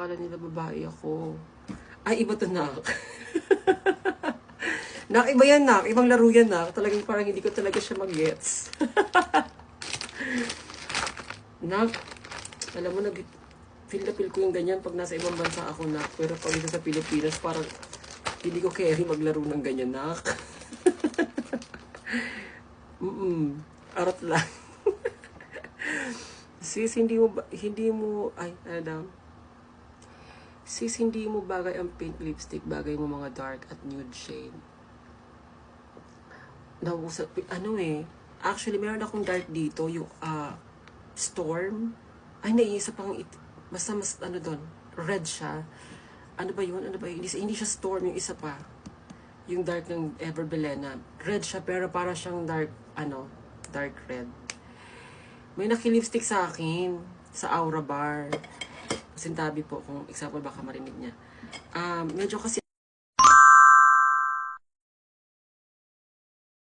Akala nila babae ako. Ay, iba to, nak. Nak, iba yan, nak. Ibang laro yan, nak. Talagang parang hindi ko talaga siya mag-gets. Nak, alam mo, feel na feel ko yung ganyan pag nasa ibang bansa ako, nak. Pero pag dito sa Pilipinas, parang hindi ko carry maglaro ng ganyan, nak. Arat lang. Sis, sis, hindi mo bagay ang pink lipstick, bagay mo mga dark at nude shade. Actually, meron akong dark dito, yung, Storm. Ay, naiisa pang, basta mas, doon, red siya. Ano ba yun? Hindi siya Storm, yung isa pa. Yung dark ng Ever Belena. Red siya, pero para siyang dark, dark red. May naki-lipstick sa akin, sa Aura Bar. Sintabi po, kung example baka marinig niya. Medyo kasi